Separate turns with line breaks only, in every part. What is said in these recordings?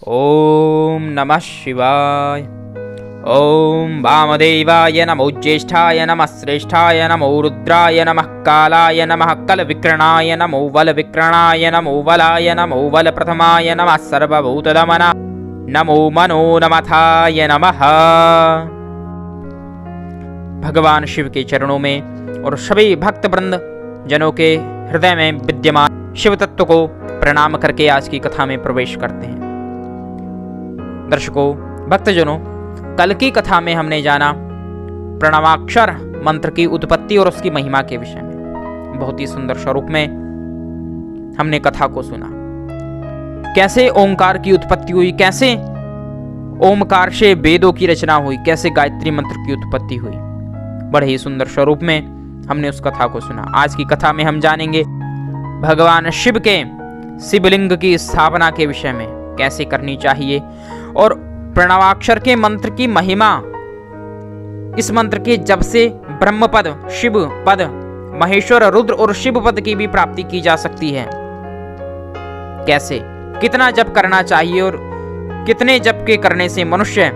ओम नमः शिवाय। ओम वामदेवाय नमो ज्येष्ठाय नमः श्रेष्ठाय नमो रुद्राय नमः कालाय नमः कलविक्रणाय नमो बलविक्रणाय नमो बलाय नमो बलप्रथमाय नमः सर्वभूतदमना नमो मनोनमथाय नमः। भगवान शिव के चरणों में और सभी भक्त वृंद जनों के हृदय में विद्यमान शिव तत्व को प्रणाम करके आज की कथा में प्रवेश करते हैं। दर्शकों, भक्तजनों, कल की कथा में हमने जाना प्रणवाक्षर मंत्र की उत्पत्ति और उसकी महिमा के विषय में। बहुत ही सुंदर स्वरूप में हमने कथा को सुना। कैसे ओंकार की उत्पत्ति हुई, कैसे ओंकार से वेदों की रचना हुई, कैसे गायत्री मंत्र की उत्पत्ति हुई। बड़े ही सुंदर स्वरूप में हमने उस कथा को सुना। आज की कथा में हम जानेंगे भगवान शिव के शिवलिंग की स्थापना के विषय में, कैसे करनी चाहिए और प्रणवाक्षर के मंत्र की महिमा। इस मंत्र के जप से ब्रह्म पद, शिव पद, महेश्वर, रुद्र और शिव पद की भी प्राप्ति की जा सकती है। कैसे, कितना जप करना चाहिए और कितने जप के करने से मनुष्य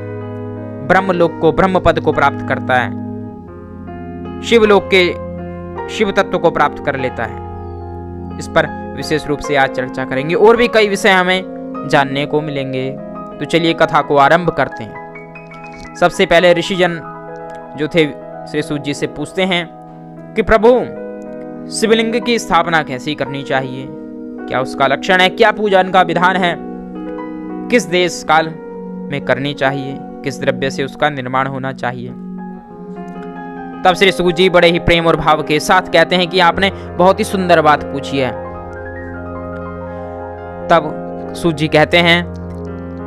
ब्रह्मलोक को, ब्रह्म पद को प्राप्त करता है, शिवलोक के शिव तत्व को प्राप्त कर लेता है। इस पर विशेष रूप से आज चर्चा करेंगे और भी कई विषय हमें जानने को मिलेंगे। तो चलिए कथा को आरंभ करते हैं। सबसे पहले ऋषिजन जो थे श्री सूत जी से पूछते हैं कि प्रभु, शिवलिंग की स्थापना कैसे करनी चाहिए, क्या उसका लक्षण है, क्या पूजन का विधान है, किस देश काल में करनी चाहिए, किस द्रव्य से उसका निर्माण होना चाहिए। तब श्री सूत जी बड़े ही प्रेम और भाव के साथ कहते हैं कि आपने बहुत ही सुंदर बात पूछी है। तब सूत जी कहते हैं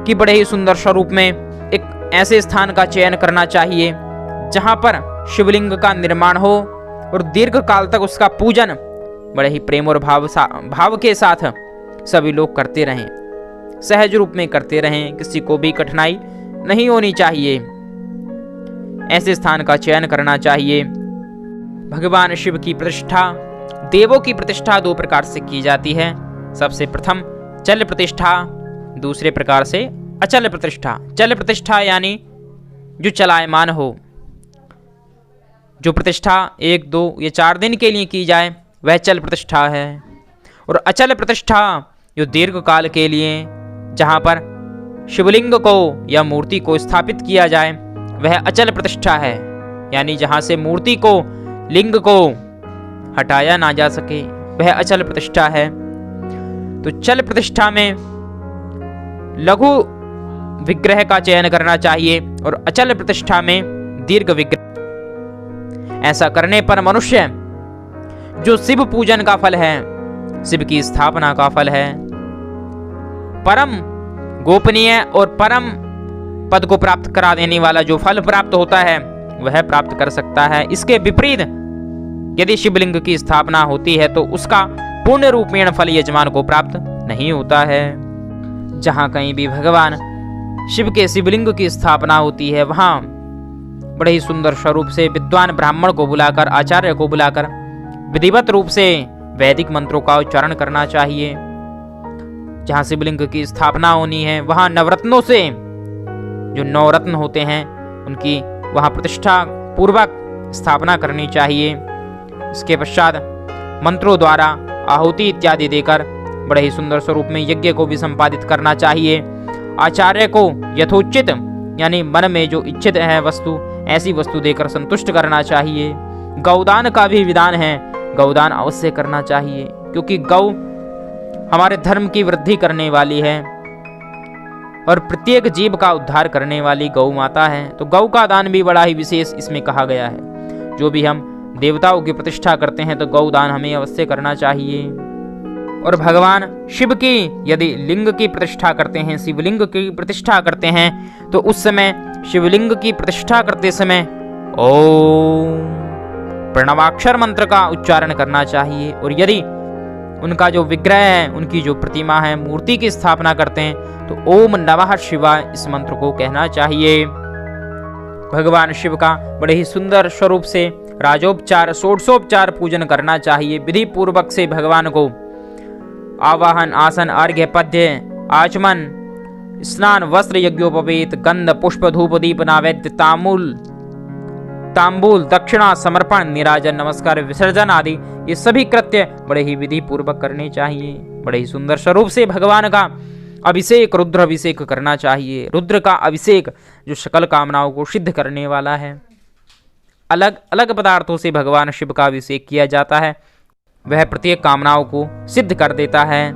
कि बड़े ही सुंदर स्वरूप में एक ऐसे स्थान का चयन करना चाहिए जहां पर शिवलिंग का निर्माण हो और दीर्घ काल तक उसका पूजन बड़े ही प्रेम और भाव के साथ सभी लोग करते रहें, सहज रूप में करते रहें, किसी को भी कठिनाई नहीं होनी चाहिए। ऐसे स्थान का चयन करना चाहिए। भगवान शिव की प्रतिष्ठा, देवों की प्रतिष्ठा दो प्रकार से की जाती है। सबसे प्रथम चल प्रतिष्ठा, दूसरे प्रकार से अचल प्रतिष्ठा। चल प्रतिष्ठा यानी जो चलायमान हो, जो प्रतिष्ठा 1, 2 या 4 दिन के लिए की जाए वह चल प्रतिष्ठा है। और अचल प्रतिष्ठा जो दीर्घ काल के लिए, जहां पर शिवलिंग को या मूर्ति को स्थापित किया जाए वह अचल प्रतिष्ठा है, यानी जहां से मूर्ति को, लिंग को हटाया ना जा सके, वह अचल प्रतिष्ठा है। तो चल प्रतिष्ठा में लघु विग्रह का चयन करना चाहिए और अचल प्रतिष्ठा में दीर्घ विग्रह। ऐसा करने पर मनुष्य जो शिव पूजन का फल है, शिव की स्थापना का फल है, परम गोपनीय और परम पद को प्राप्त करा देने वाला जो फल प्राप्त होता है वह प्राप्त कर सकता है। इसके विपरीत यदि शिवलिंग की स्थापना होती है तो उसका पूर्ण रूपेण फल यजमान को प्राप्त नहीं होता है। जहां कहीं भी भगवान शिव के शिवलिंग की स्थापना होती है वहां बड़े ही सुंदर स्वरूप से विद्वान ब्राह्मण को बुलाकर, आचार्य को बुलाकर विधिवत रूप से वैदिक मंत्रों का उच्चारण करना चाहिए। जहां शिवलिंग की स्थापना होनी है वहां नवरत्नों से, जो 9 रत्न होते हैं, उनकी वहां प्रतिष्ठा पूर्वक स्थापना करनी चाहिए। इसके पश्चात मंत्रों द्वारा आहुति इत्यादि देकर बड़े ही सुंदर स्वरूप में यज्ञ को भी संपादित करना चाहिए। आचार्य को यथोचित यानी मन में जो इच्छित है वस्तु, ऐसी वस्तु देकर संतुष्ट करना चाहिए। गौदान का भी विधान है, गौदान अवश्य करना चाहिए, क्योंकि गौ हमारे धर्म की वृद्धि करने वाली है और प्रत्येक जीव का उद्धार करने वाली गौ माता है। तो गौ का दान भी बड़ा ही विशेष इसमें कहा गया है। जो भी हम देवताओं की प्रतिष्ठा करते हैं तो गौ दान हमें अवश्य करना चाहिए। और भगवान शिव की यदि लिंग की प्रतिष्ठा करते हैं, शिवलिंग की प्रतिष्ठा करते हैं, तो उस समय शिवलिंग की प्रतिष्ठा करते समय ओम प्रणवाक्षर मंत्र का उच्चारण करना चाहिए। और यदि उनका जो विग्रह है, उनकी जो प्रतिमा है, मूर्ति की स्थापना करते हैं तो ओम नमः शिवाय इस मंत्र को कहना चाहिए। भगवान शिव का बड़े ही सुंदर स्वरूप से राजोपचार, षोडशोपचार पूजन करना चाहिए। विधि पूर्वक से भगवान को आवाहन, आसन, अर्घ्य, पद्य, आचमन स्नान, वस्त्र, यज्ञोपवीत, गंध, पुष्प, धूप, दीप, नैवेद्य, तांबूल, दक्षिणा, समर्पण, निराजन, नमस्कार, विसर्जन आदि ये सभी कृत्य बड़े ही विधि पूर्वक करने चाहिए। बड़े ही सुंदर स्वरूप से भगवान का अभिषेक, रुद्र अभिषेक करना चाहिए। रुद्र का अभिषेक जो सकल कामनाओं को सिद्ध करने वाला है। अलग अलग पदार्थों से भगवान शिव का अभिषेक किया जाता है, वह प्रत्येक कामनाओं को सिद्ध कर देता है।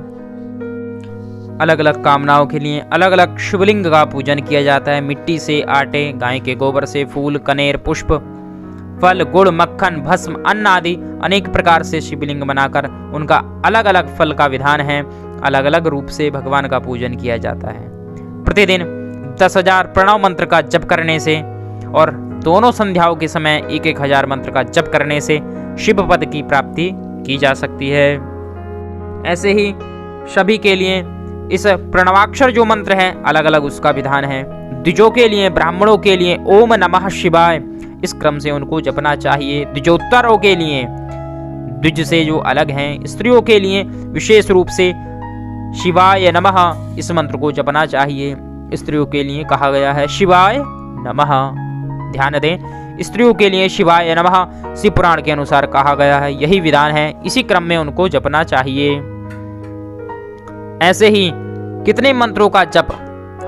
अलग अलग कामनाओं के लिए अलग अलग शिवलिंग का पूजन किया जाता है। मिट्टी से, आटे, गाय के गोबर से, फूल, कनेर, पुष्प, फल, गुड़, मक्खन, भस्म, अन्न आदि अनेक प्रकार से शिवलिंग बनाकर उनका अलग अलग फल का विधान है। अलग अलग रूप से भगवान का पूजन किया जाता है। प्रतिदिन 10,000 प्रणव मंत्र का जप करने से और दोनों संध्याओं के समय 1,000 मंत्र का जप करने से शिव पद की प्राप्ति की जा सकती है। ऐसे ही सभी के लिए इस प्रणवाक्षर जो मंत्र है अलग अलग उसका विधान है। द्विजों के लिए, ब्राह्मणों के लिए ओम नमः शिवाय इस क्रम से उनको जपना चाहिए। द्विजोत्तरों के लिए, द्विज से जो अलग हैं, स्त्रियों के लिए विशेष रूप से शिवाय नमः इस मंत्र को जपना चाहिए। स्त्रियों के लिए कहा गया है शिवाय नमः। ध्यान दें, स्त्रियों के लिए शिवाय नमः शिव पुराण के अनुसार कहा गया है, यही विधान है, इसी क्रम में उनको जपना चाहिए। ऐसे ही कितने मंत्रों का जप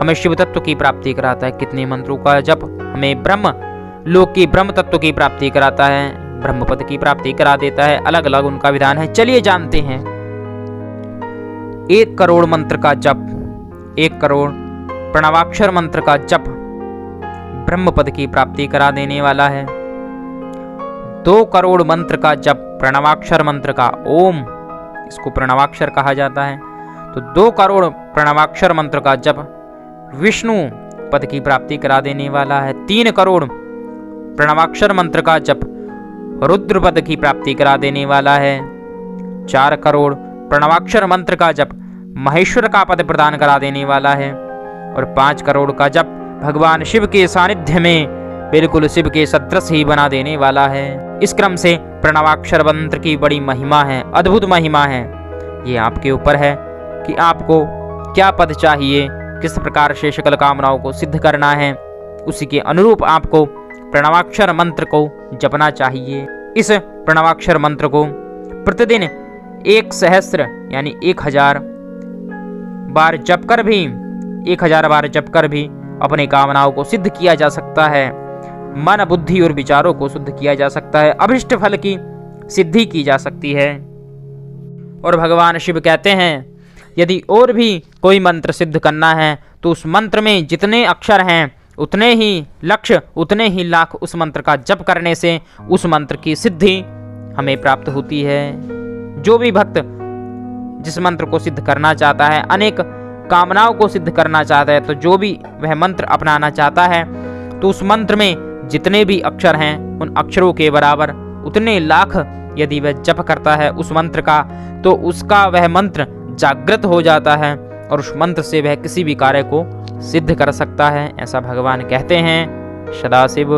हमें शिव तत्व की प्राप्ति कराता है, कितने मंत्रों का जप हमें ब्रह्म लोक की, ब्रह्म तत्व की प्राप्ति कराता है, ब्रह्म पद की प्राप्ति करा देता है। अलग अलग उनका विधान है। चलिए जानते हैं। 1 करोड़ मंत्र का जप, 1 करोड़ प्रणवाक्षर मंत्र का जप ब्रह्म पद की प्राप्ति करा देने वाला है। 2 करोड़ मंत्र का जप प्रणवाक्षर मंत्र का, ओम इसको प्रणवाक्षर कहा जाता है, तो 2 करोड़ प्रणवाक्षर मंत्र का जप विष्णु पद की प्राप्ति करा देने वाला है। 3 करोड़ प्रणवाक्षर मंत्र का जप रुद्र पद की प्राप्ति करा देने वाला है। 4 करोड़ प्रणवाक्षर मंत्र का जप महेश्वर का पद प्रदान करा देने वाला है। और 5 करोड़ का जप भगवान शिव के सानिध्य में बिल्कुल शिव के सदृश ही बना देने वाला है। इस क्रम से प्रणवाक्षर मंत्र की बड़ी महिमा है, अद्भुत महिमा है। ये आपके ऊपर है कि आपको क्या पद चाहिए, किस प्रकार से सकल कामनाओं को सिद्ध करना है, उसी के अनुरूप आपको प्रणवाक्षर मंत्र को जपना चाहिए। इस प्रणवाक्षर मंत्र को प्रतिदिन 1 सहस्त्र यानी 1000 बार जप कर भी 1000 बार जप कर भी अपने कामनाओं को सिद्ध किया जा सकता है। मन, बुद्धि और विचारों को शुद्ध किया जा सकता है। अभिष्ट फल की सिद्धि की जा सकती है। और भगवान शिव कहते हैं यदि और भी कोई मंत्र सिद्ध करना है तो उस मंत्र में जितने अक्षर हैं उतने ही लक्ष्य, उतने ही लाख उस मंत्र का जप करने से उस मंत्र की सिद्धि हमें प्राप्त होती है। जो भी भक्त जिस मंत्र को सिद्ध करना चाहता है, अनेक कामनाओं को सिद्ध करना चाहता है, तो जो भी वह मंत्र अपनाना चाहता है तो उस मंत्र में जितने भी अक्षर हैं उन अक्षरों के बराबर उतने लाख यदि वह जप करता है उस मंत्र का, तो उसका वह मंत्र जागृत हो जाता है और उस मंत्र से वह किसी भी कार्य को सिद्ध कर सकता है। ऐसा भगवान कहते हैं सदाशिव।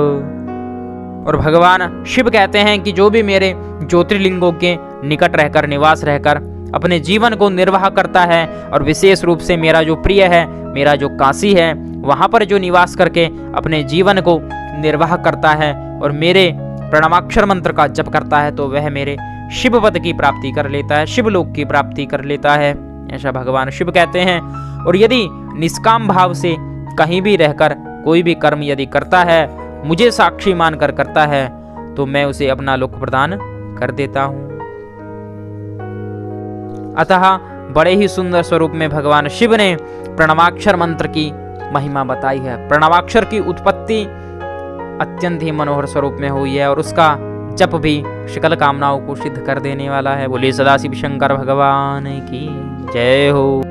और भगवान शिव कहते हैं कि जो भी मेरे ज्योतिर्लिंगों के निकट रहकर, निवास रहकर अपने जीवन को निर्वाह करता है, और विशेष रूप से मेरा जो प्रिय है, मेरा जो काशी है, वहां पर जो निवास करके अपने जीवन को निर्वाह करता है और मेरे प्रणवाक्षर मंत्र का जप करता है, तो वह मेरे शिव पद की प्राप्ति कर लेता है, शिवलोक की प्राप्ति कर लेता है। ऐसा भगवान शिव कहते हैं। और यदि निष्काम भाव से कहीं भी रहकर कोई भी कर्म यदि करता है, मुझे साक्षी मानकर करता है, तो मैं उसे अपना लोक प्रदान कर देता हूं। अतः बड़े ही सुंदर स्वरूप में भगवान शिव ने प्रणवाक्षर मंत्र की महिमा बताई है। प्रणवाक्षर की उत्पत्ति अत्यंत ही मनोहर स्वरूप में हुई है और उसका जप भी सकल कामनाओं को सिद्ध कर देने वाला है। बोलिए सदाशिव शंकर भगवान की जय हो।